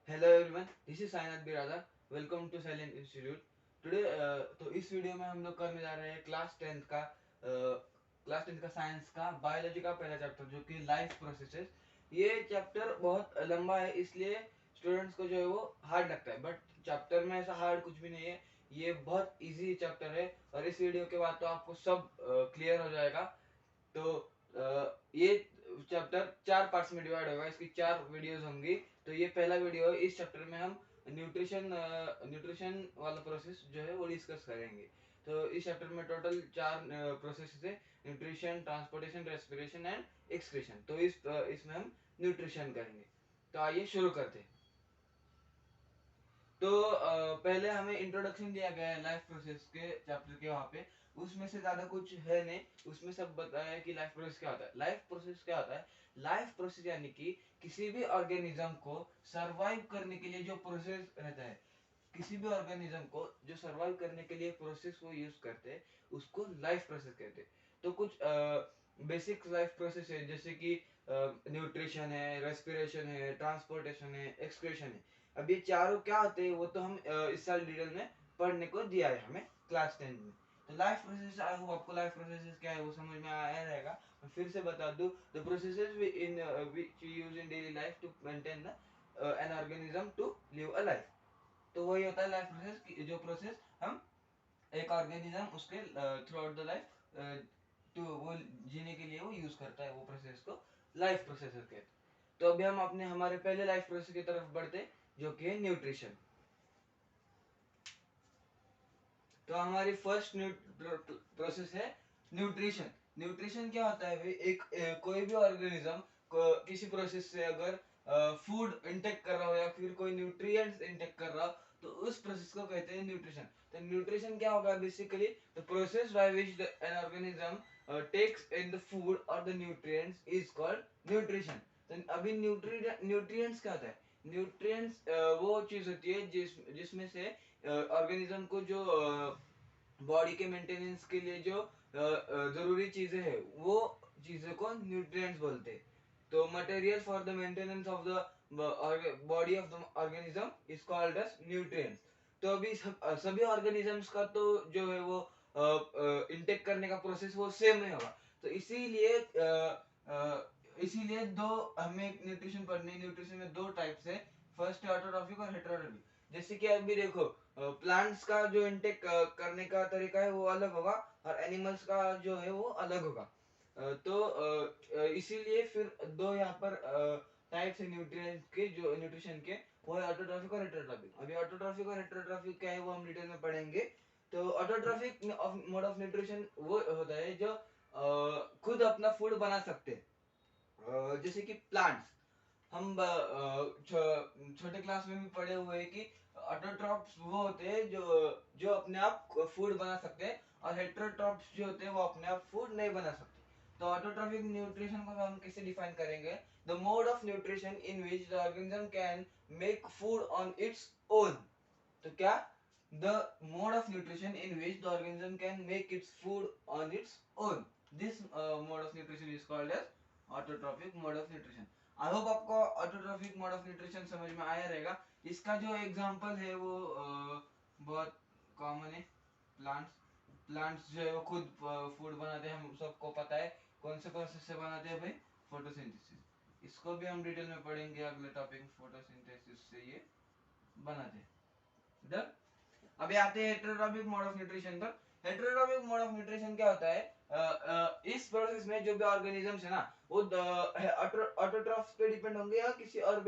Hello everyone, this is Sainath Biradar. Welcome to silent institute. Today तो इस video में हम लोग करने जा रहे हैं क्लास टेंथ का साइंस का बायोलॉजी का पहला चैप्टर जो कि लाइफ प्रोसेसेस। ये चैप्टर बहुत लंबा है, इसलिए स्टूडेंट्स को जो है वो हार्ड लगता है, बट चैप्टर में ऐसा हार्ड कुछ भी नहीं है। ये बहुत इजी चैप्टर है और इस वीडियो के बाद तो आपको सब क्लियर हो जाएगा। तो ये चैप्टर चार पार्ट्स में डिवाइड होगा, इसकी चार वीडियोस होंगी। तो ये पहला वीडियो है। इस चैप्टर में हम न्यूट्रिशन वाला प्रोसेस जो है वो डिस्कस करेंगे। तो इस चैप्टर में टोटल चार प्रोसेस है: nutrition, transportation, respiration and excretion. तो इसमें हम न्यूट्रिशन करेंगे। तो आइए शुरू करते हैं। तो पहले हमें इंट्रोडक्शन दिया गया है लाइफ प्रोसेस के चैप्टर के वहाँ पे। उसमें से ज्यादा कुछ है नहीं, उसमें सब बताया है कि लाइफ प्रोसेस क्या होता है। लाइफ प्रोसेस क्या होता है? लाइफ प्रोसेस यानी कि किसी भी ऑर्गेनिज्म को सरवाइव करने के लिए जो प्रोसेस रहता है, किसी भी ऑर्गेनिज्म को जो सरवाइव करने के लिए प्रोसेस वो यूज करते हैं, उसको लाइफ प्रोसेस कहते हैं। तो कुछ बेसिक लाइफ प्रोसेस है, जैसे कि न्यूट्रिशन है, रेस्पिरेशन है, ट्रांसपोर्टेशन है, एक्सक्रीशन है। अब ये चारों क्या होते हैं वो तो हम इस साल डिटेल में पढ़ने को दिया है हमें क्लास 10 में। तो लाइफ प्रोसेस, आई होप आपको लाइफ प्रोसेस क्या है वो समझ में आया रहेगा। मैं फिर से बता दूं, the processes in which we use in daily life to maintain an organism to live a life. तो वही होता है लाइफ प्रोसेस, जो प्रोसेस हम एक ऑर्गेनिज्म उसके throughout the life to वो जीने के लिए वो यूज करता है, वो प्रोसेस को लाइफ प्रोसेस कहते हैं। तो अभी हम अपने हमारे पहले लाइफ प्रोसेस की तरफ बढ़ते, जो कि है न्यूट्रिशन। तो हमारी फर्स्ट प्रोसेस है न्यूट्रिशन। न्यूट्रिशन क्या होता है भाई? कोई भी ऑर्गेनिज्म किसी प्रोसेस से अगर फूड इंटेक कर रहा हो या फिर कोई न्यूट्रिएंट्स इंटेक कर रहा हो, तो उस प्रोसेस को कहते हैं न्यूट्रिशन। तो न्यूट्रिशन क्या होगा? Basically the process by which an organism takes in the food और the nutrients is called nutrition. तो अभी न्यूट्रिएंट्स क्या होता है? न्यूट्रिएंट्स वो चीज होती है जिसमें से ऑर्गेनिज्म को जो बॉडी के मेंटेनेंस के लिए जो जरूरी चीजें हैं, वो चीजों को न्यूट्रिएंट्स बोलते हैं। तो material for the maintenance of the body of the organism is called as nutrients. तो अभी सभी ऑर्गेनिजम्स का तो जो है वो इनटेक करने का प्रोसेस वो सेम नहीं होगा। तो इसीलिए दो हमें न्यूट्रिशन पढ़नी। न्यूट्रिशन में दो टाइप्स है, फर्स्ट है ऑटोट्रॉफिक और हेटेरोट्रॉफिक। जैसे कि अभी देखो, प्लांट्स का जो इनटेक करने का तरीका है वो अलग होगा और एनिमल्स का जो है वो अलग होगा। इसीलिए फिर दो यहाँ पर टाइप्स है न्यूट्रिएंट के, जो न्यूट्रिशन के, वो है ऑटोट्रॉफिक और हेटेरोट्रॉफिक। अभी ऑटोट्रॉफिक और हेटेरोट्रॉफिक क्या है वो हम डिटेल में पढ़ेंगे। तो ऑटोट्रॉफिक मोड ऑफ न्यूट्रिशन वो होता है जो खुद अपना फूड बना सकते हैं। जैसे कि प्लांट्स, हम छोटे क्लास में भी पढ़े हुए हैं कि ऑटोट्रॉफ्स वो होते हैं जो जो अपने आप फूड बना सकते हैं, और हेटेरोट्रॉफ्स जो होते हैं वो अपने आप फूड नहीं बना सकते। तो ऑटोट्रॉफिक न्यूट्रिशन को हम कैसे डिफाइन करेंगे? The mode of nutrition in which the organism can make food on its own. तो क्या? The mode of nutrition in which the organism can make its food on its own, this mode of nutrition is called as autotrophic mode of nutrition. I hope आपको autotrophic mode of nutrition समझ में आया रहेगा। इसका जो example है वो बहुत कॉमन है। प्लांट्स प्लांट्स जो है वो खुद फूड बनाते हैं, हम सबको पता है। कौन से प्रोसेस से बनाते हैं भाई? फोटोसिंथेसिस। इसको भी हम डिटेल में पढ़ेंगे अगले टॉपिक, फोटोसिंथेसिस से ये बनाते हैं। डन। अभी आते हैं हेटेरोट्रॉफिक मोड ऑफ न्यूट्रिशन पर। हेटेरोट्रॉफिक मोड ऑफ न्यूट्रिशन क्या होता है? इस प्रोसेस में जो भी ऑर्गेनिजम्स है ना, वो ऑटोट्रॉफ्स पे डिपेंड होंगे या किसी और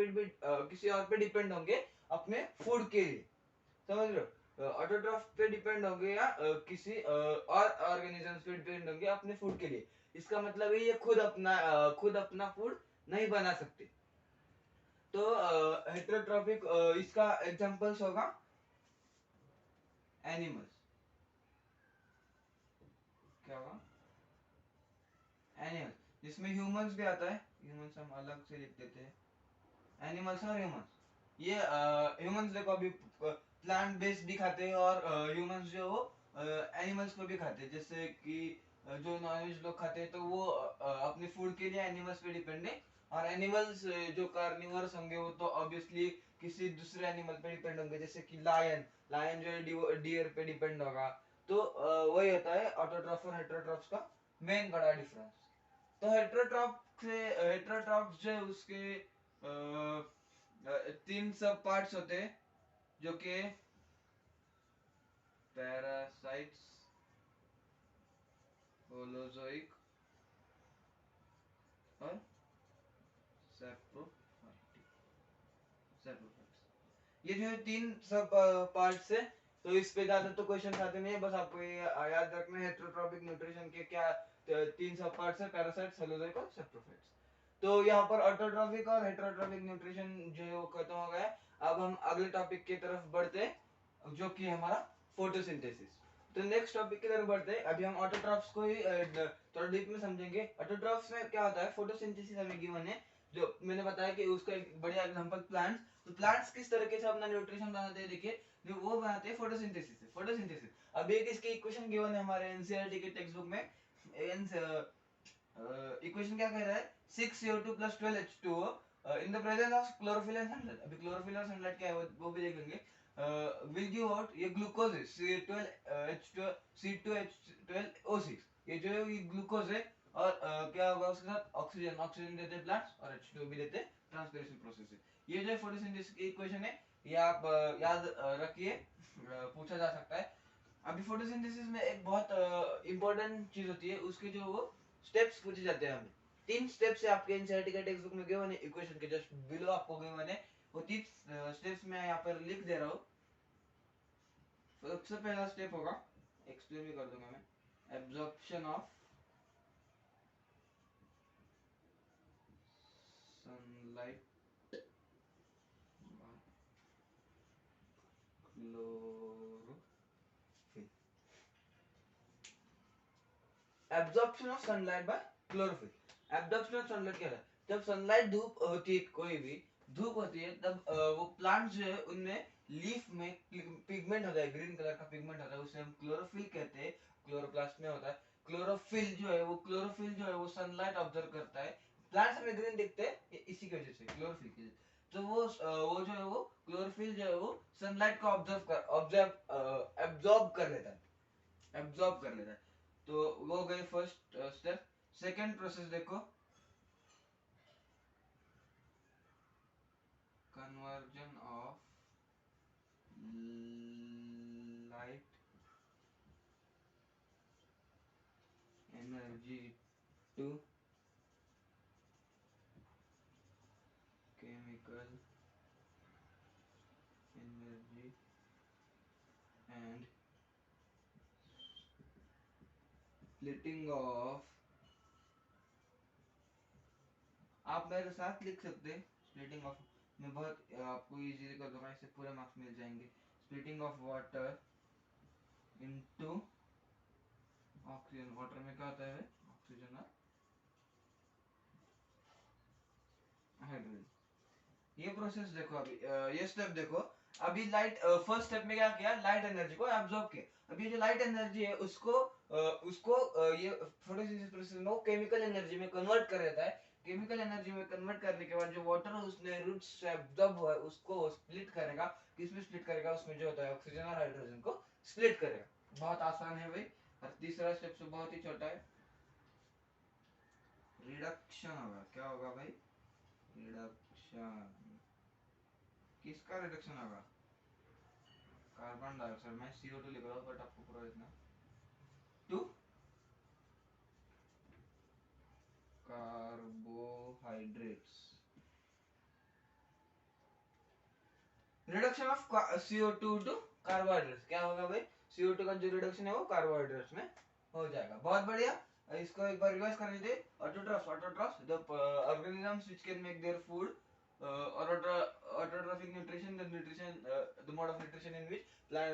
पे डिपेंड होंगे अपने फूड के लिए। समझ रहे हो? ऑटोट्रॉफ पे डिपेंड होंगे या किसी और ऑर्गेनिजम्स पे डिपेंड होंगे अपने फूड के लिए। इसका मतलब है ये खुद अपना फूड नहीं बना सकते। तो हेटेरोट्रॉफिक इसका एग्जांपल्स होगा एनिमल्स। क्या होगा? एनिमल्स, जिसमें ह्यूमंस भी आता है। ह्यूमंस हम अलग से लिख देते हैं, एनिमल्स और ह्यूमंस। ये ह्यूमंस देखो अभी प्लांट बेस्ड भी खाते हैं, और ह्यूमंस जो वो एनिमल्स को भी खाते हैं। जैसे कि जो नॉनवेज लोग खाते हैं तो वो अपने फूड के लिए एनिमल्स पे डिपेंड है। और एनिमल्स जो कार्निवर्स होंगे वो तो ऑब्वियसली किसी दूसरे एनिमल पे डिपेंड होंगे, जैसे कि लायन, लायन जो है डियर पे डिपेंड होगा। तो वही होता है ऑटोट्रॉफ और हेटेरोट्रॉफ्स का मेन बड़ा डिफरेंस। तो हेटेरोट्रॉफ्स जो है उसके तीन सब पार्ट्स होते हैं, जो कि पैरासाइट्स, होलोजोइक और सैप्रोफाइटिक, ये जो है तीन सब पार्ट्स है। तो इस पे ज्यादा तो क्वेश्चन आते नहीं है, बस आपको ये याद रखना है हेटेरोट्रॉपिक न्यूट्रिशन के क्या तीन सब पार्ट्स है, पैरासाइट्स, सेलुलोइड और सैप्रोफाइट्स। तो यहाँ पर ऑटोट्रॉपिक और हेटेरोट्रॉपिक न्यूट्रिशन जो है वो खत्म हो गया है। अब हम अगले टॉपिक की तरफ बढ़ते हैं, जो कि हमारा फोटोसिंथेसिस। तो नेक्स्ट टॉपिक की तरफ बढ़ते हैं। अभी हम ऑटोट्रॉफ्स को ही थोड़ा डीप में समझेंगे। ऑटोट्रॉफ्स में क्या होता है, फोटोसिंथेसिस हमें गिवन है, जो मैंने बताया कि उसका एक बढ़िया एग्जांपल प्लांट्स। तो प्लांट्स किस तरीके से अपना न्यूट्रिशन बनाते हैं, देखिए जो वो बनाते हैं फोटोसिंथेसिस से। फोटोसिंथेसिस अभी एक इसकी इक्वेशन गिवन है हमारे एनसीईआरटी के टेक्स्ट बुक में। इक्वेशन क्या कह रहा है, 6CO2 plus 12H2O in the presence of chlorophyll and sunlight। अभी chlorophyll और sunlight क्या है वो भी देखेंगे। will give out ये ग्लूकोज है C12H2 C2H12O6, ये जो है ये ग्लूकोज है। और क्या होगा उसके साथ, ऑक्सीजन, ऑक्सीजन देते हैं प्लांट्स और H2O भी देते हैं ट्रांसपिरेशन प्रोसेस से। ये जो है फोटोसिंथेसिस की इक्वेशन है, ये आप याद रखिए, पूछा जा सकता है। अभी फोटोसिंथेसिस में एक बहुत इंपॉर्टेंट चीज होती है, उसके जो वो स्टेप्स पूछे जाते हैं हमें। तीन स्टेप्स है आपके एनसीईआरटी के टेक्स्ट बुक में गिवन है, इक्वेशन के जस्ट बिलो आपको गिवन है। वो तीन स्टेप्स मैं यहाँ पर लिख दे रहा हूँ। सबसे पहला स्टेप होगा, एक्सप्लेन भी कर दूंगा मैं, absorption of sunlight chlorophyll. Absorption of sunlight by chlorophyll. Absorption of sunlight क्या है, जब सनलाइट धूप होती है, कोई भी धूप होती है, तब वो प्लांट जो है उनमें लीफ में पिगमेंट होता है, ग्रीन कलर का पिगमेंट होता है, उसे हम क्लोरोफिल कहते हैं। क्लोरोप्लास्ट में होता है। क्लोरोफिल जो है वो सनलाइट ऑब्जर्व करता है। प्लांट्स में ग्रीन दिखते हैं इसी की वजह से, क्लोरोफिल की। तो वो जो है वो क्लोरोफिल जो है वो सनलाइट को एब्जॉर्ब कर लेता है, एब्जॉर्ब कर लेता है। तो वो गए फर्स्ट स्टेप। सेकंड प्रोसेस देखो, conversion of light energy to chemical energy and splitting of, आप मेरे साथ लिख सकते हैं स्प्लिटिंग ऑफ, मैं बहुत आपको इजीली कर दूंगा, इससे पूरे मार्क्स मिल जाएंगे। Splitting of water into oxygen. Water में क्या होता है, ऑक्सीजन और हाइड्रोजन। ये प्रोसेस देखो, अभी ये स्टेप देखो। अभी लाइट फर्स्ट स्टेप में क्या किया, लाइट एनर्जी को एब्जॉर्ब किया। अभी ये जो लाइट एनर्जी है उसको ये फोटोसिंथेसिस प्रोसेस में वो केमिकल एनर्जी में कन्वर्ट कर देता है। केमिकल एनर्जी में कन्वर्ट करने के बाद जो वाटर उसने रूट्स से एब्जॉर्ब हुआ है उसको स्प्लिट करेगा। किसमें स्प्लिट करेगा, उसमें जो होता है ऑक्सीजन और हाइड्रोजन को स्प्लिट करेगा। बहुत आसान है भाई। और तीसरा स्टेप तो बहुत ही छोटा है, रिडक्शन होगा। क्या होगा भाई, रिडक्शन। किसका रिडक्शन होगा, कार्बन डाइऑक्साइड। मैं CO2 लिख रहा हूँ बट आपको पूरा लिखना, to carbohydrates. Reduction of CO2 to carbohydrates. क्या होगा भाई, CO2 का जो रिडक्शन है वो कार्बोहाइड्रेट्स में हो जाएगा। बहुत बढ़िया। इसको एक बार रिवाइज कर लीजिए। Autotrophs, autotrophs the organisms which can make their food, और autotrophic nutrition, the nutrition the mode of nutrition in which plant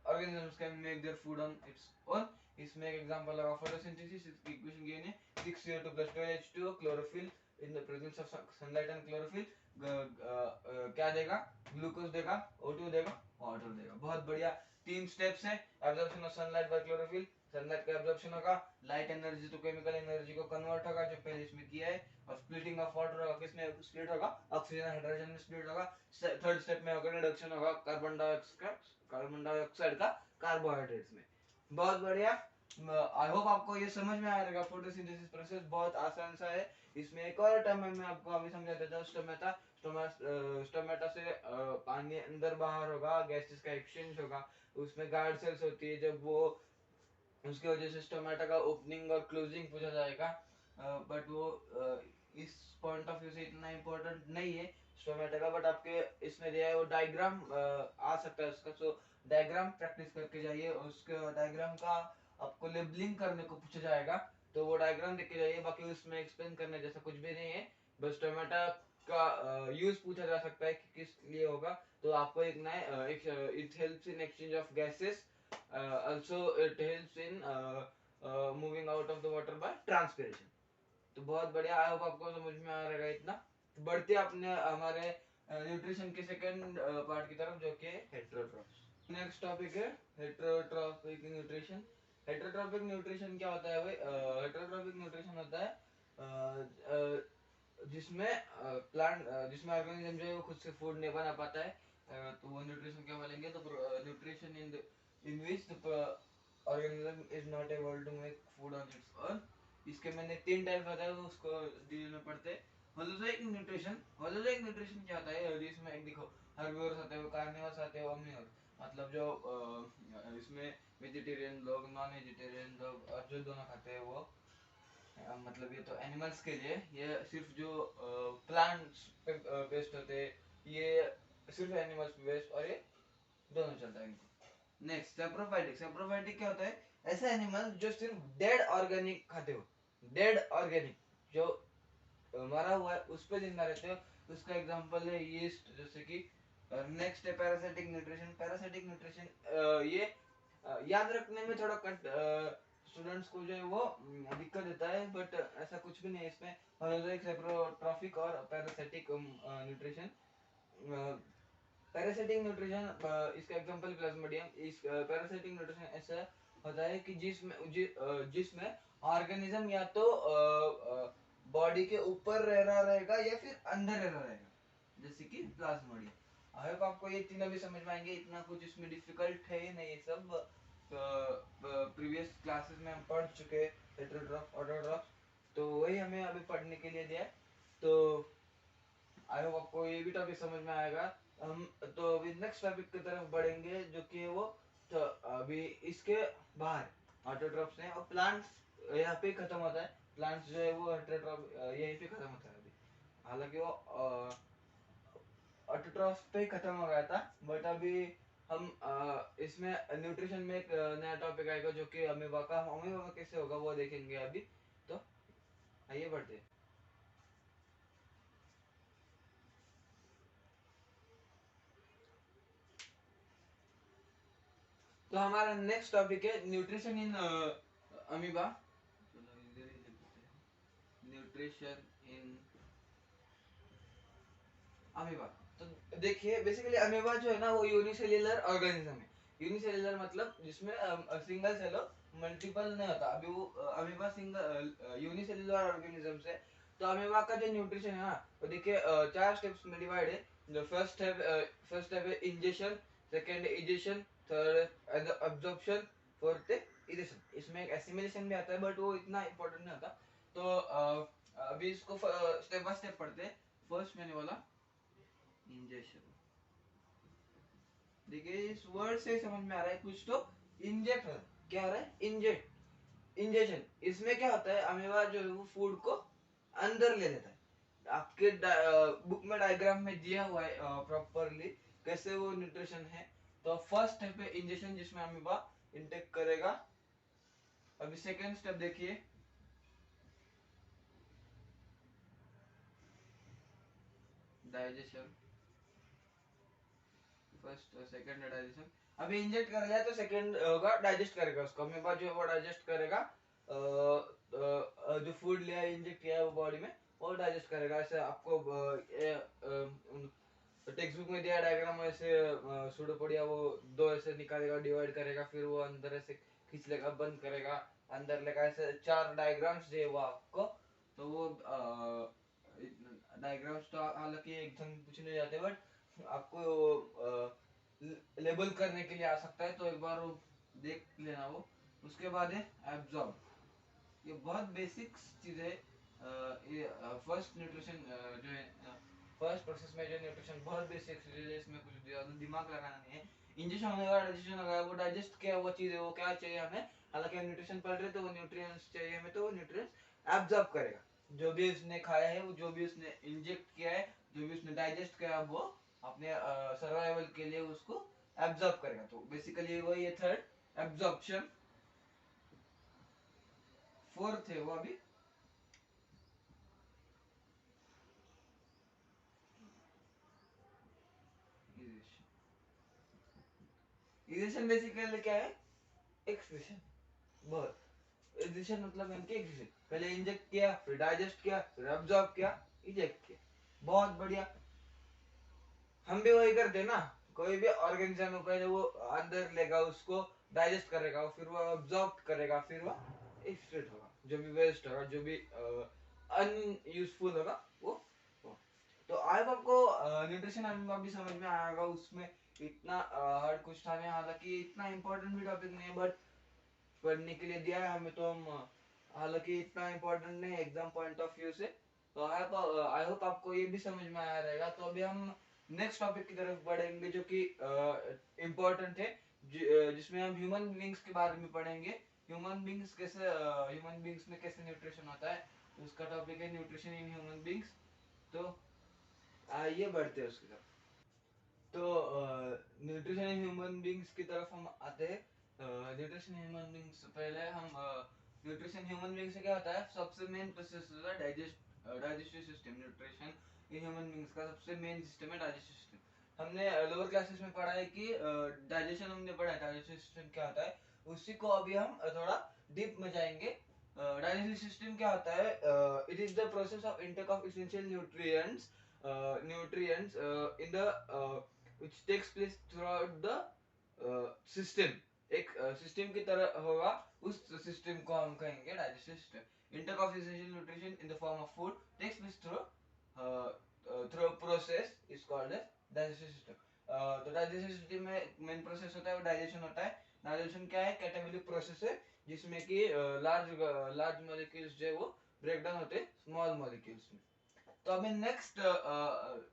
organisms can make their food on its own। इसमें एक एग्जांपल लगा photosynthesis। इसकी equation given है 6CO2 plus 12H2O, chlorophyll in the presence of sunlight and chlorophyll क्या देगा, glucose देगा, O2 देगा, water देगा। बहुत बढ़िया। तीन स्टेप्स है, absorption of sunlight by chlorophyll, sunlight का एब्जॉर्प्शन होगा, light energy to chemical energy को कन्वर्ट होगा जो पहले इसमें किया है, और स्प्लिटिंग ऑफ वाटर होगा, किसमें स्प्लिट होगा, ऑक्सीजन हाइड्रोजन में स्प्लिट होगा। थर्ड स्टेप में होगा रिडक्शन होगा कार्बन डाइऑक्साइड का कार्बोहाइड्रेट्स में। बहुत बढ़िया। आई होप आपको ये समझ में आएगा। फोटोसिंथेसिस प्रोसेस बहुत आसान सा है। इसमें एक और टर्म है, मैं आपको अभी समझा देता हूँ, स्टोमेटा। स्टोमेटा से पानी अंदर बाहर होगा, गैसेस का एक्सचेंज होगा, उसमें गार्ड सेल्स होती है, जब वो उसकी वजह से स्टोमेटा का ओपनिंग और क्लोजिंग पूछा जाएगा। बट वो इस पॉइंट ऑफ व्यू से इतना इम्पोर्टेंट नहीं है स्टोमेटा का, बट आपके इसमें दिया है वो डायग्राम आ सकता है उसका। सो डायग्राम प्रैक्टिस करके जाइए, उसके डायग्राम का आपको लेबलिंग करने को पूछा जाएगा, तो वो डायग्राम देख के जाइए। बाकी उसमें एक्सप्लेन करने जैसा कुछ भी नहीं है, बस टोमेटा का यूज पूछा जा सकता है कि किस लिए होगा। तो आपको एक नया it helps in exchange of gases, also it helps in moving out of the water by transpiration। तो बहुत बढ़िया। आई होप आपको समझ में आ रहेगा इतना। तो बढ़ते अपने हमारे न्यूट्रिशन के सेकंड पार्ट की तरफ, जो कि हेटेरोट्रॉफ्स। नेक्स्ट टॉपिक है हेटेरोट्रॉफिक न्यूट्रिशन। हेटेरोट्रॉफिक न्यूट्रिशन क्या होता है भाई? हेटेरोट्रॉफिक न्यूट्रिशन होता है जिसमें प्लांट जिसमें ऑर्गेनिज्म जो है वो खुद से फूड नहीं बना पाता है, तो वो न्यूट्रिशन क्या बोलेंगे? तो nutrition in which the organism is not able to make food on its own. इसके मैंने तीन टाइप बताया, उसको डिटेल में पढ़ते हैं। Holozoic nutrition. होलोजोइक न्यूट्रिशन क्या होता है? जिसमें एक देखो, हर्बिवोर्स आते हैं, कार्निवोर्स आते हैं, ओमनिवोर्स, मतलब जो इसमें वेजिटेरियन लोग, नॉन वेजिटेरियन लोग और जो दोनों खाते हैं वो, मतलब ये तो एनिमल्स के लिए। ये सिर्फ जो प्लांट्स पे बेस्ड होते हैं, ये सिर्फ एनिमल्स पे बेस्ड, और ये दोनों चलता है इनको। Next saprophytic. सैप्रोफाइटिक क्या होता है? ऐसा एनिमल जो सिर्फ डेड ऑर्गेनिक खाते हो, डेड ऑर्गेनिक जो मरा हुआ है उस पे जिंदा रहते हो, उसका एग्जांपल है यीस्ट, जैसे कि। नेक्स्ट है पैरासिटिक न्यूट्रिशन। पैरासिटिक न्यूट्रिशन ये याद रखने में थोड़ा कट स्टूडेंट्स को जो है वो दिक्कत देता है, बट ऐसा कुछ भी नहीं है इसमें। होलोजोइक, सैप्रोट्रॉफिक और पैरासिटिक न्यूट्रिशन। पैरासिटिक न्यूट्रिशन इसका एग्जांपल प्लाज्मोडियम। इस पैरासिटिक न्यूट्रिशन ऐसा होता है कि जिसमें ऑर्गेनिज्म या तो बॉडी के ऊपर रह रहा रहेगा या फिर अंदर रह रहा रहेगा, जैसे कि प्लाज्मोडियम। आई होप आपको ये तीनों भी समझ में आएंगे, इतना कुछ इसमें डिफिकल्ट है ही नहीं। ये सब प्रीवियस क्लासेस में हम पढ़ चुके हैं, हेटेरोट्रॉफ, ऑटोट्रॉफ, तो वही हमें अभी पढ़ने के लिए दिया है। तो आई होप आपको ये भी टॉपिक समझ में आएगा। हम तो अभी नेक्स्ट टॉपिक की तरफ बढ़ेंगे, जो कि वो तो अभी इसके बाहर ऑटोट्रॉफ्स हैं, और प्लांट्स यहाँ पे खत्म होता है। प्लांट्स जो है वो हेटेरोट्रॉफ यहीं पे खत्म होता है अभी। हालांकि वो ऑटोट्रॉफ्स पे खत्म हो गया था, बट अभी हम इसमें न्यूट्रिशन में एक नया टॉपिक आएगा, जो कि अमीबा का। अमीबा कैसे होगा वो देखेंगे अभी। तो आइए बढ़ते हैं। तो हमारा नेक्स्ट टॉपिक है न्यूट्रिशन इन अमीबा। चलो इधर ही लिखते हैं, न्यूट्रिशन इन अमीबा। तो देखिए, बेसिकली अमीबा जो है ना वो यूनिसेल्युलर ऑर्गेनिज्म है। यूनिसेल्युलर मतलब जिसमें सिंगल सेल हो, मल्टीपल नहीं होता। अभी वो अमीबा सिंगल यूनिसेल्युलर ऑर्गेनिज्म है। तो अमीबा का जो न्यूट्रिशन है ना, वो देखिए चार स्टेप्स में डिवाइड है। जो फर्स्ट स्टेप है ingestion, second egestion, third absorption, fourth egestion. इसमें एक एसिमिलेशन भी आता है, बट वो इतना इंपॉर्टेंट नहीं होता। तो अभी इसको स्टेप बाय स्टेप पढ़ते हैं। फर्स्ट मैंने बोला इंजेक्शन। देखिए इस वर्ड से समझ में आ रहा है कुछ तो। इंजेक्ट है, क्या हो रहा है? Inject, injection. इसमें क्या होता है? अमीबा जो है वो फूड को अंदर ले लेता है। आपके बुक में डायग्राम में दिया हुआ है प्रॉपरली कैसे वो न्यूट्रिशन है। तो फर्स्ट स्टेप है इंजेक्शन, जिसमें अमीबा इंटेक करेगा। अभी सेकेंड स्टेप देखिए, डाइजेशन। First second digestion. अभी इंजेक्ट कर लिया तो सेकंड होगा डाइजेस्ट करेगा उसको। अमीबा जो है वो डाइजेस्ट करेगा जो फूड लिया है, इंजेक्ट किया है वो बॉडी में, वो डाइजेस्ट करेगा। ऐसे आपको टेक्स्ट बुक में दिया डायग्राम, ऐसे सूडोपोडिया वो दो ऐसे निकालेगा, डिवाइड करेगा, फिर वो अंदर ऐसे खींच लेगा, बंद करेगा, अंदर लेगा, ऐसे 4 डायग्राम्स दे वो आपको। तो वो डायग्राम्स तो हालांकि एकदम कुछ नहीं जाते, बट आपको लेबल करने के लिए आ सकता है, तो एक बार वो देख लेना वो। उसके बाद है एब्जॉर्ब। ये बहुत बेसिक चीज है। ये फर्स्ट न्यूट्रिशन जो है, फर्स्ट प्रोसेस में जो न्यूट्रिशन बहुत बेसिक चीज है, इसमें कुछ ज्यादा दिमाग लगाना नहीं है। इंजेक्शन होने का डाइजेशन होगा, वो डाइजेस्ट क्या वो चीज है, वो क्या चाहिए हमें, हालांकि हम न्यूट्रिशन पढ़ रहे तो वो न्यूट्रिएंट्स चाहिए हमें, तो वो न्यूट्रिएंट्स एब्जॉर्ब करेगा। जो भी उसने खाया है, वो जो भी उसने इंजेक्ट किया है, जो भी उसने डाइजेस्ट किया, वो अपने सर्वाइवल के लिए उसको एब्जॉर्ब करेगा। तो बेसिकली वो ये थर्ड एब्जॉर्प्शन। फोर्थ है वो अभी इजेशन। बेसिकली क्या है, एक्सक्रीशन। बहुत इजेशन मतलब इनके एक्सक्रीशन, पहले इंजेक्ट किया, फिर डाइजेस्ट किया, फिर अब्सॉर्ब किया, इजेक्ट किया। बहुत बढ़िया। हम भी वही करते ना, कोई भी ऑर्गेनिज्म को पहले वो अंदर लेगा, उसको डाइजेस्ट करेगा, फिर वो अब्सॉर्ब करेगा, फिर वो एक्सक्रीट होगा, जो भी वेस्ट होगा, जो भी अनयूजफुल होगा वो। तो आई होप आपको न्यूट्रिशन अभी समझ में आएगा। उसमें इतना हार्ड कुछ था नहीं, हालांकि इतना इम्पोर्टेंट भी टॉपिक नहीं है, बट पढ़ने के लिए दिया है हमें, तो हम हालांकि इतना इम्पोर्टेंट नहीं एग्जाम पॉइंट ऑफ व्यू से। तो आई होप आपको ये भी समझ में आया रहेगा। तो अभी हम नेक्स्ट टॉपिक की तरफ बढ़ेंगे, जो कि इम्पोर्टेंट है, जिसमें हम ह्यूमन बींग्स के बारे में पढ़ेंगे। ह्यूमन बींग्स कैसे, ह्यूमन बींग्स में कैसे न्यूट्रिशन होता है, उसका टॉपिक है न्यूट्रिशन इन ह्यूमन बींग्स। तो आइए बढ़ते हैं उसकी तरफ। तो न्यूट्रिशन इन ह्यूमन बींग्स की तरफ हम आते हैं। न्यूट्रिशन ह्यूमन बींग्स, पहले हम न्यूट्रिशन ह्यूमन बींग्स से क्या होता है, सबसे मेन प्रोसेस होता है digestive system. Nutrition in human beings का सबसे मेन सिस्टम है डाइजेस्टिव सिस्टम। हमने लोअर क्लासेस में पढ़ा है कि डाइजेशन हमने पढ़ा है, डाइजेस्टिव सिस्टम क्या होता है, उसी को अभी हम थोड़ा डीप में जाएंगे। डाइजेस्टिव सिस्टम क्या होता है, it is the process of intake of essential nutrients in the which takes place throughout the system। एक सिस्टम की तरह होगा, उस सिस्टम को हम कहेंगे digestive system. Intake of essential nutrition in the form of food takes place through process is called as digestive system. तो digestive system में मेन प्रोसेस होता है वो डाइजेशन होता है। डाइजेशन क्या है, कैटाबॉलिक प्रोसेस है, जिसमें कि लार्ज मॉलिक्यूल्स जो है वो ब्रेक डाउन होते हैं स्मॉल मॉलिक्यूल्स में। तो अभी नेक्स्ट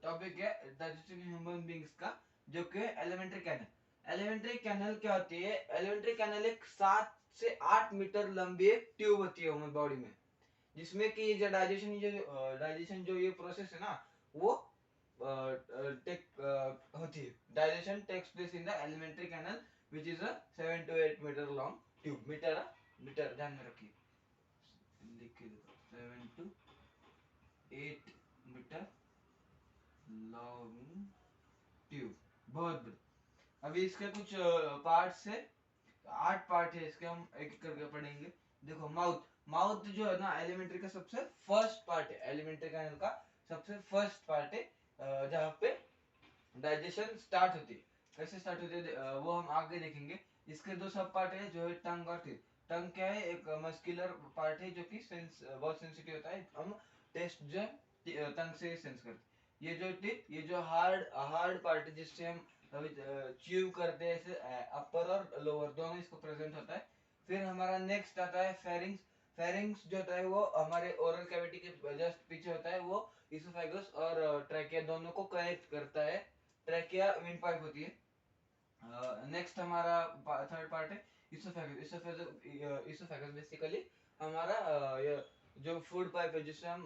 टॉपिक है डाइजेस्टिव ह्यूमन बींग्स का, जो कि एलिमेंट्री कैनल। एलिमेंट्री कैनल क्या होती है, एलिमेंट्री कैनल एक 7 से 8 मीटर लंबी एक ट्यूब होती है ह्यूमन बॉडी में, जिसमें कि जो डाइजेशन जो ये प्रोसेस है ना, वो होती है। Digestion takes place in the alimentary canal which is a 7 to 8 metre long tube. Metre metre ध्यान में रखिए, लिख के देखो, 7 to 8 मीटर लॉन्ग ट्यूब, बहुत बड़ी। अभी इसके कुछ पार्ट्स है, 8 पार्ट है इसके, हम एक एक करके पढ़ेंगे। देखो, माउथ। माउथ जो है ना, एलिमेंट्री का सबसे फर्स्ट पार्ट है, एलिमेंट्री कैनल का सबसे फर्स्ट पार्ट है, जहाँ पे डाइजेशन स्टार्ट होती है। कैसे स्टार्ट होती है वो हम आगे देखेंगे। इसके दो सब पार्ट है, जो है टंग और टीथ। टंग क्या है, एक मस्कुलर पार्ट है, जो कि सेंस बहुत सेंसिटिव होता है, हम टेस्ट जो है टंग से सेंस करते हैं। ये जो टीथ, ये जो हार्ड हार्ड पार्ट है, जिससे हम च्यू करते हैं, ऐसे अपर और लोअर दोनों इसको प्रेजेंट होता है। फिर हमारा नेक्स्ट आता है फेरिंग्स। फेरिंग्स जो होता है वो हमारे ओरल कैविटी के जस्ट पीछे होता है, वो इसोफेगस और ट्रैकिया दोनों को कनेक्ट करता है। ट्रैकिया विंड पाइप होती है। नेक्स्ट हमारा थर्ड पार्ट है इसोफेगस। इसोफेगस बेसिकली हमारा ये जो फूड पाइप है, जिससे हम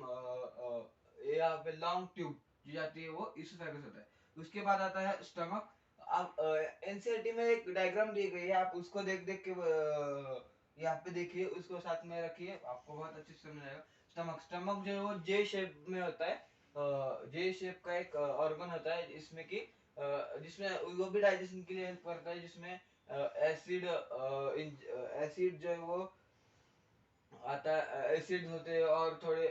यहाँ पे लॉन्ग ट्यूब जो जाती है, वो इसोफेगस होता है। उसके बाद आता है स्टमक। आप एनसीईआरटी में एक डायग्राम दी गई है, आप उसको देख देख के यहाँ पे देखिए, उसको साथ में रखिए, आपको बहुत अच्छे से समझ आएगा। स्टमक, स्टमक जो है वो जे शेप में होता है। जे शेप का एक ऑर्गन होता है, इसमें कि जिसमें वो भी डाइजेशन के लिए हेल्प करता है, जिसमें एसिड एसिड जो है वो आता है, एसिड होते हैं और थोड़े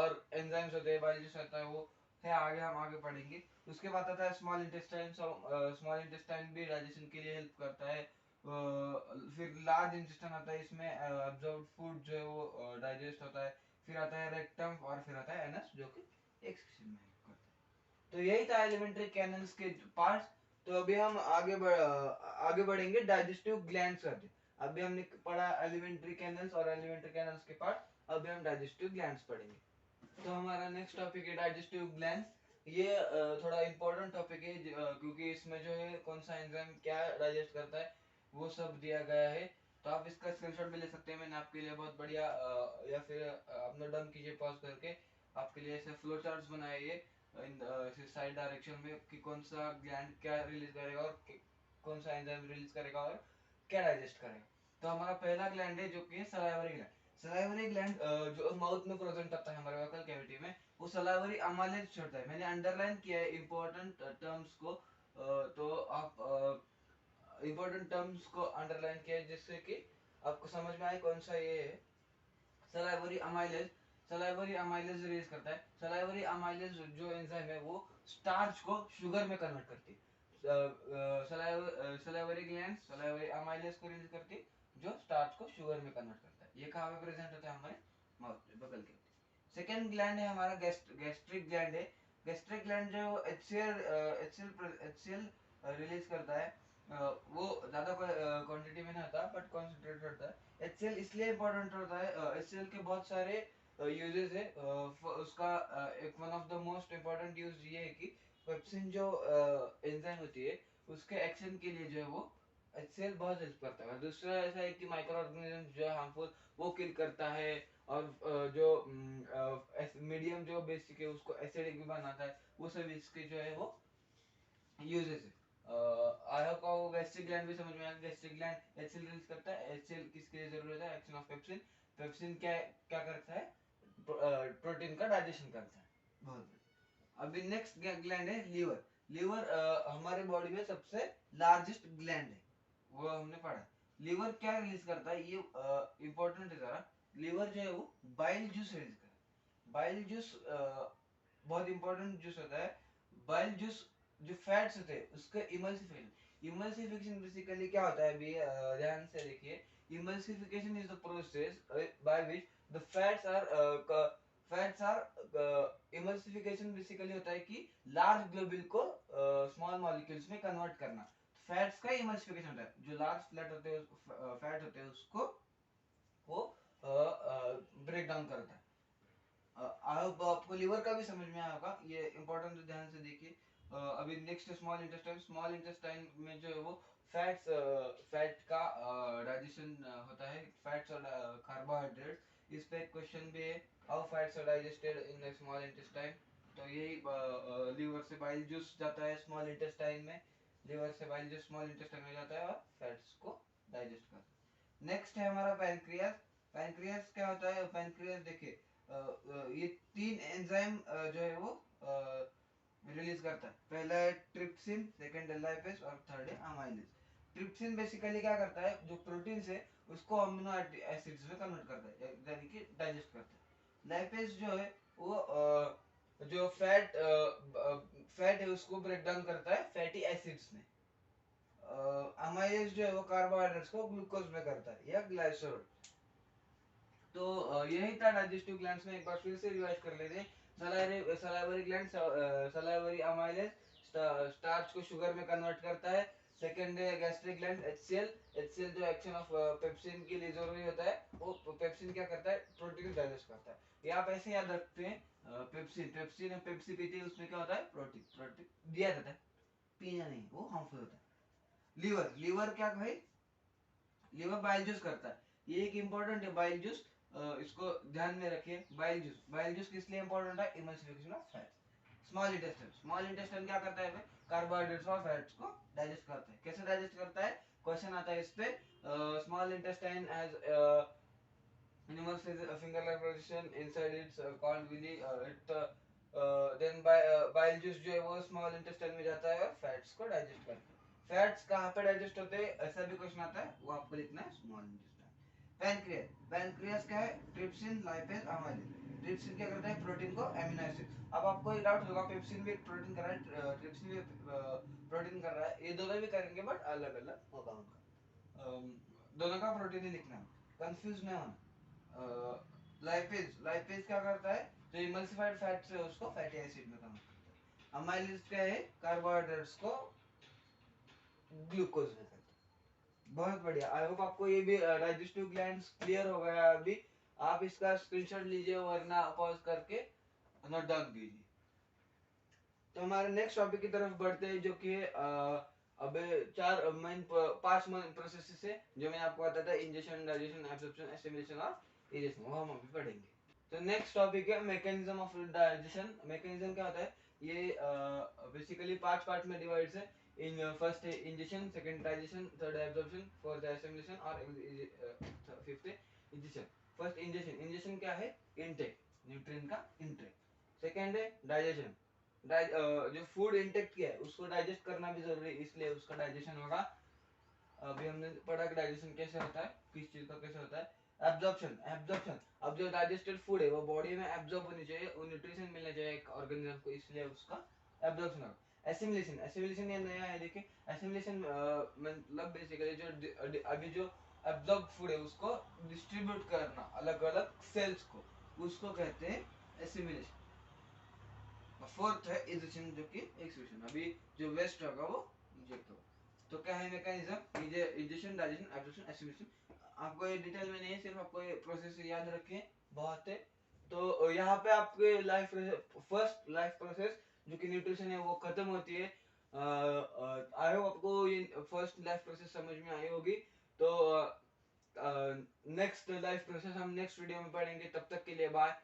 और एंजाइम्स होते हैं, बायोलॉजिस्ट होता है वो है, आगे हम आगे पढ़ेंगे। उसके बाद आता है स्मॉल इंटेस्टाइन। स्मॉल इंटेस्टाइन भी डाइजेशन के लिए हेल्प करता है। फिर लार्ज इंटेस्टाइन आता है, इसमें अब्जॉर्ब फूड जो है वो डाइजेस्ट होता है। फिर आता है रेक्टम और फिर आता है एनस जो कि एक्सक्रीशन में करता है। तो यही था एलिमेंट्री कैनल्स के पार्ट्स। तो अभी हम आगे बढ़ेंगे डाइजेस्टिव ग्लैंड्स करते। अभी हमने पढ़ा एलिमेंट्री कैनल्स और एलिमेंट्री कैनल्स के पार्ट, अभी हम डाइजेस्टिव ग्लैंड्स पढ़ेंगे। तो हमारा नेक्स्ट टॉपिक है डाइजेस्टिव ग्लैंड्स। ये थोड़ा इम्पोर्टेंट टॉपिक है क्योंकि इसमें जो है कौन सा एंजाइम क्या डाइजेस्ट करता है वो सब दिया गया है। तो आप इसका स्क्रीनशॉट भी ले सकते हैं, मैंने आपके लिए बहुत बढ़िया या फिर अपना डन कीजिए पॉज करके, आपके लिए ऐसे फ्लो चार्ट्स बनाए ये इन साइड डायरेक्शन में कि कौन सा ग्लैंड क्या रिलीज करेगा और कौन सा एंजाइम रिलीज करेगा और क्या डाइजेस्ट करेगा। तो हमारा पहला ग्लैंड है जो कि सलाइवरी ग्लैंड। सलाइवरी ग्लैंड जो माउथ में प्रेजेंट होता है हमारे वोकल कैविटी में, वो सलाइवरी अमाइलेज छोड़ता है। मैंने अंडरलाइन किया है इंपॉर्टेंट टर्म्स को, तो आप इंपॉर्टेंट टर्म्स को अंडरलाइन किया है जिससे कि आपको समझ में आए कौन सा ये है। Salivary amylase, salivary amylase release करता है। सलाइवरी अमाइलेज जो एंजाइम है वो स्टार्च को शुगर में कन्वर्ट करती है। सलाइवरी ग्लैंड सलाइवरी अमाइलेज को रिलीज करती है जो स्टार्च को शुगर में कन्वर्ट करता है। ये कहाँ पे प्रेजेंट होता है? हमारे माउथ में, बगल के। सेकेंड ग्लैंड है हमारा गैस्ट्रिक ग्लैंड है। गैस्ट्रिक ग्लैंड जो एचसीएल रिलीज करता है। वो ज्यादा क्वांटिटी में नहीं होता बट कॉन्सेंट्रेट होता है। एचसीएल इसलिए इम्पोर्टेंट होता है, एचसीएल के बहुत सारे यूजेस है। उसका एक one of the most important use ये है कि पेप्सिन जो एंजाइम होती है उसके एक्शन के लिए जो है वो एचसीएल बहुत हेल्प करता है। दूसरा ऐसा है कि माइक्रो ऑर्गेनिज्म जो है हार्मफुल वो किल करता है, और जो मीडियम जो बेसिक है उसको एसिडिक भी बनाता है। वो सब इसके जो है वो यूजेस है। आई होप आपको गैस्ट्रिक ग्लैंड भी समझ में आया। गैस्ट्रिक ग्लैंड एचसीएल रिलीज करता है। एचसीएल किसके लिए जरूरत है? Action of pepsin. पेप्सिन क्या क्या करता है? प्रोटीन का डाइजेशन करता है। बहुत बढ़िया। अभी नेक्स्ट ग्लैंड है लीवर। लीवर हमारे बॉडी में सबसे लार्जेस्ट ग्लैंड है, वो हमने पढ़ा। लीवर क्या रिलीज करता है ये इंपॉर्टेंट है जरा। लीवर जो है वो बाइल जूस रिलीज करता है। बाइल जूस बहुत इंपॉर्टेंट जूस होता है। बाइल जूस जो फैट्स होते हैं उसका इमल्सिफिकेशन। इमल्सिफिकेशन बेसिकली क्या होता है? अभी ध्यान से देखिए। Emulsification is the process by which the fats are emulsification basically होता है कि लार्ज ग्लोब्यूल को स्मॉल मॉलिक्यूल्स में कन्वर्ट करना। फैट्स का इमल्सिफिकेशन होता है। जो लार्ज फ्लैट होते हैं फैट होते हैं उसको वो ब्रेक डाउन करता है। आई होप आपको लिवर का भी समझ में आया होगा, ये इंपॉर्टेंट है, ध्यान से देखिए। अभी next small intestine. Small intestine में जो है वो फैट का डाइजेशन होता है, फैट्स और कार्बोहाइड्रेट्स। इस पे एक क्वेश्चन भी है, how fats are digested in the small intestine. तो यही लीवर से बाइल जूस जाता है स्मॉल इंटेस्टाइन में, लीवर से बाइल जूस स्मॉल इंटेस्टाइन में जाता है और फैट्स को डाइजेस्ट करता है। नेक्स्ट है हमारा पैनक्रियास। पैनक्रियास क्या होता है? पैनक्रियास देखिए ये तीन एंजाइम जो है वो रिलीज करता है। पहला है ट्रिप्सिन, सेकंड है लाइपेज और थर्ड है अमाइलेज। ट्रिप्सिन बेसिकली क्या करता है? जो प्रोटीन है उसको अमीनो एसिड्स में कन्वर्ट करता है, यानी कि डाइजेस्ट करता है। लाइपेज जो है वो जो फैट है उसको ब्रेक डाउन करता है फैटी एसिड्स में। अमाइलेज जो है वो कार्बोहाइड्रेट्स को ग्लूकोज में करता है या ग्लाइसोल। तो यही था डाइजेस्टिव ग्लैंड्स में। एक बार फिर से रिवाइज कर लेते हैं। Salivary gland salivary amylase starch को शुगर में कन्वर्ट करता है। सेकंड है गैस्ट्रिक ग्लैंड एचसीएल। एचसीएल जो एक्शन ऑफ पेप्सिन के लिए जरूरी होता है, वो पेप्सिन क्या करता है? प्रोटीन डाइजेस्ट करता है। ये आप ऐसे याद रखते हैं, पेप्सिन पेप्सिन पेप्सी पीते हैं उसमें क्या होता है? प्रोटीन प्रोटीन दिया जाता है, पीना नहीं, वो हार्मफुल होता है। लीवर लीवर क्या भाई? लीवर बाइल जूस करता है। ये एक इंपॉर्टेंट है बाइल जूस, इसको ध्यान में रखिए। बाइल जूस किस लिए इंपॉर्टेंट है? Emulsification of fat. Small intestine क्या करता है? कार्बोहाइड्रेट्स और फैट्स को डाइजेस्ट करता है। कैसे डाइजेस्ट करता है? क्वेश्चन आता है इस पे। Small intestine has animal finger like position inside its called villi, it then bile juice जो है वो स्मॉल इंटेस्टाइन में जाता है और फैट्स को डाइजेस्ट करता है। फैट्स कहाँ पे डाइजेस्ट होते हैं ऐसा भी क्वेश्चन आता है, वो आपको लिखना है स्मॉल इंटेस्टाइन। पैनक्रियास, पैनक्रियास क्या है? Trypsin lipase amylase. ट्रिप्सिन क्या करता है? प्रोटीन को एमिनो एसिड। अब आपको एक डाउट होगा, पेप्सिन भी प्रोटीन कर रहा है, ट्रिप्सिन भी प्रोटीन कर रहा है, ये दोनों भी करेंगे बट अलग अलग होगा उनका। दोनों का प्रोटीन ही लिखना, कंफ्यूज नहीं होना। लाइपेज क्या करता है, जो इमल्सिफाइड फैट्स है उसको फैटी एसिड में कन्वर्ट करता है। अमाइलेज क्या है, कार्बोहाइड्रेट्स को ग्लूकोज में करता है। बहुत बढ़िया, आई होप आपको ये भी डाइजेस्टिव ग्लैंड्स क्लियर हो गया। अभी आप इसका स्क्रीनशॉट लीजिए वरना पॉज करके नोट डाउन कीजिए। तो हमारे नेक्स्ट टॉपिक की तरफ बढ़ते हैं, जो कि अब पांच मेन प्रोसेसेस है जो मैंने आपको बताया था, इंजेक्शन, डाइजेशन, एब्जॉर्प्शन, एसिमिलेशन और इजेशन, वो हम अभी पढ़ेंगे। तो नेक्स्ट टॉपिक है मैकेनिज्म ऑफ डाइजेशन। मैकेनिज्म क्या होता है, ये बेसिकली पांच पार्ट में डिवाइड्स है। इन फर्स्ट है injection, second digestion, third absorption, fourth assimilation और fifth egestion. First injection, injection क्या है, इनटेक, न्यूट्रिएंट का इनटेक। सेकंड है डाइजेशन, जो फूड इंटेक किया है उसको डाइजेस्ट करना भी जरूरी है, इसलिए उसका डाइजेशन होगा। अभी हमने पढ़ा कि डाइजेशन कैसे होता है, किस चीज का कैसे होता है। एब्जॉर्प्शन, एब्जॉर्प्शन, अब जो डाइजेस्टेड फूड है वो बॉडी में एब्जॉर्ब होनी चाहिए, वो न्यूट्रिशन मिलना चाहिए एक ऑर्गेनिज्म को, इसलिए उसका एब्जॉर्प्शन होगा। एसिमिलेशन, एसिमिलेशन ये नया है, देखिए एसिमिलेशन मतलब बेसिकली जो अभी जो एब्जॉर्ब फूड है उसको डिस्ट्रीब्यूट करना अलग अलग सेल्स को, उसको कहते हैं एसिमिलेशन। फोर्थ है इजेशन, जो कि एक्सक्रीशन, अभी जो वेस्ट होगा वो इंजेक्ट होगा। तो क्या है mechanism, egestion, digestion, absorption, assimilation. आपको ये डिटेल में नहीं है, सिर्फ आपको ये प्रोसेस याद रखें, बहुत है। तो यहाँ पे आपके लाइफ फर्स्ट लाइफ प्रोसेस जो कि न्यूट्रिशन है वो खत्म होती है। आई होप आपको ये फर्स्ट लाइफ प्रोसेस समझ में आई होगी। तो नेक्स्ट लाइफ प्रोसेस हम नेक्स्ट वीडियो में पढ़ेंगे, तब तक के लिए बाय।